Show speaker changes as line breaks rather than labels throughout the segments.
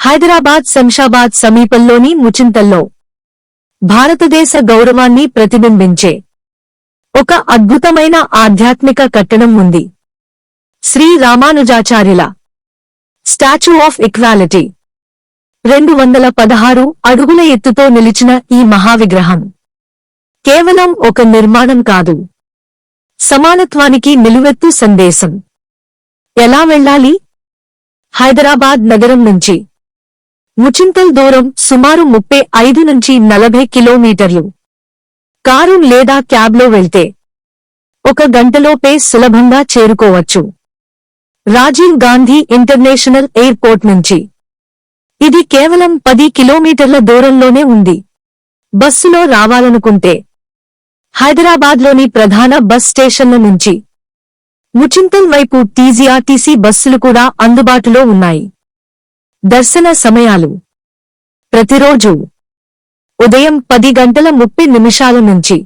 హైదరాబాద్ శంషాబాద్ సమీపంలోని ముచింతల్లో భారతదేశ గౌరవాన్ని ప్రతిబింబించే ఒక అద్భుతమైన ఆధ్యాత్మిక కట్టడం ఉంది. శ్రీ రామానుజాచార్యుల స్టాచ్యూ ఆఫ్ ఈక్వాలిటీ 216 అడుగుల ఎత్తుతో నిలిచిన ఈ మహావిగ్రహం కేవలం ఒక నిర్మాణం కాదు, సమానత్వానికి నిలువెత్తు సందేశం. ఎలా వెళ్ళాలి? హైదరాబాద్ నగరం నుంచి ముచింతల్ దూరం సుమారు 35 నుంచి 40 కిలోమీటర్లు. కారు లేదా క్యాబ్లో వెళ్తే 1 గంటలోపే సులభంగా చేరుకోవచ్చు. రాజీవ్ గాంధీ ఇంటర్నేషనల్ ఎయిర్పోర్ట్ నుంచి ఇది కేవలం 10 కిలోమీటర్ల దూరంలోనే ఉంది. బస్సులో రావాలనుకుంటే హైదరాబాద్లోని ప్రధాన బస్ స్టేషన్ల నుంచి ముచింతల్ వైపు టీజీఆర్టీసీ బస్సులు కూడా అందుబాటులో ఉన్నాయి. దర్శన సమయాలు ప్రతిరోజు ఉదయం 10 గంటల 30 నిమిషాల నుంచి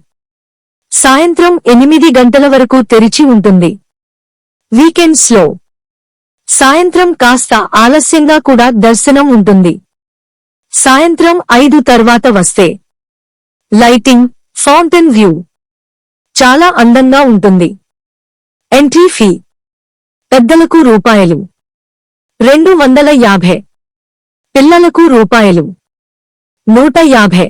సాయంత్రం 8 గంటల వరకు తెరిచి ఉంటుంది. వీకెండ్స్లో సాయంత్రం కాస్త ఆలస్యంగా కూడా దర్శనం ఉంటుంది. సాయంత్రం 5 తర్వాత వస్తే లైటింగ్, ఫౌంటైన్ వ్యూ చాలా అందంగా ఉంటుంది. ఎంట్రీ ఫీ పెద్దలకు రూపాయలు 250, పిల్లలకు రూపాయలు 150.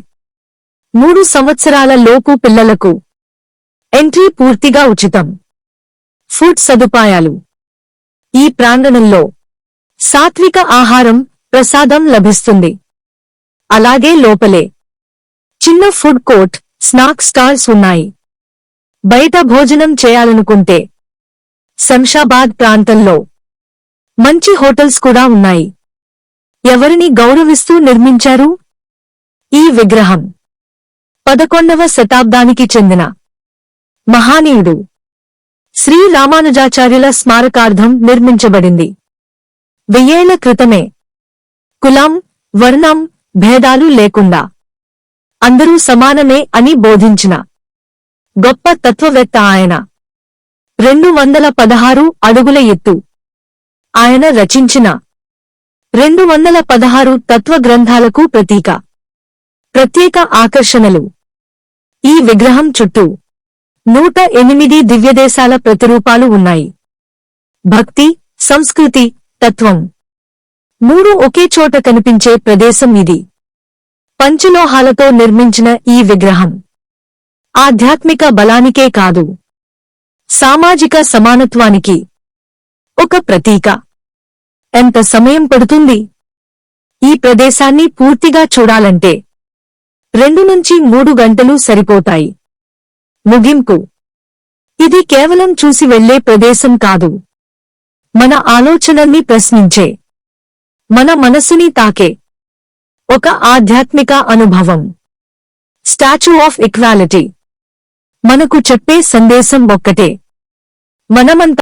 3 సంవత్సరాల లోపు పిల్లలకు ఎంట్రీ పూర్తిగా ఉచితం. ఫుడ్ సదుపాయాలు ఈ ప్రాంగణంలో సాత్విక ఆహారం, ప్రసాదం లభిస్తుంది. అలాగే లోపలే చిన్న ఫుడ్ కోర్ట్, స్నాక్ స్టాల్స్ ఉన్నాయి. బయట భోజనం చేయాలనుకుంటే శంషాబాద్ ప్రాంతంలో మంచి హోటల్స్ కూడా ఉన్నాయి. ఎవరిని గౌరవిస్తూ నిర్మించారు? ఈ విగ్రహం 11వ శతాబ్దానికి చెందిన మహానీయుడు శ్రీ రామానుజాచార్యుల స్మారకార్థం నిర్మించబడింది. 1000 ఏళ్ల క్రితమే కులం, వర్ణం భేదాలు లేకుండా అందరూ సమానమే అని బోధించిన గొప్ప తత్వవేత్త ఆయన. 216 అడుగుల ఎత్తు. ఆయన రచించిన 216 తత్వ గ్రంథాలకు ప్రతీక. ప్రత్యేక ఆకర్షణలు ఈ విగ్రహం చుట్టూ 108 దివ్యదేశాల ప్రతిరూపాలు ఉన్నాయి. భక్తి, సంస్కృతి, తత్వం 3 ఒకే చోట కనిపించే ప్రదేశం ఇది. పంచలోహాలతో నిర్మించిన ఈ విగ్రహం ఆధ్యాత్మిక బలానికే కాదు, సామాజిక సమానత్వానికి ఒక ప్రతీక. ఎంత సమయం పడుతుంది? ఈ ప్రదేశాన్ని పూర్తిగా చూడాలంటే 2 నుంచి 3 గంటలు సరిపోతాయి. ముగింపు: ఇది కేవలం చూసి వెళ్లే ప్రదేశం కాదు, మన ఆలోచనల్ని ప్రశ్నించే, మన మనసుని తాకే ఒక ఆధ్యాత్మిక అనుభవం. స్టాచ్యూ ఆఫ్ ఈక్వాలిటీ మనకు చెప్పే సందేశం ఒక్కటే: మనమంతా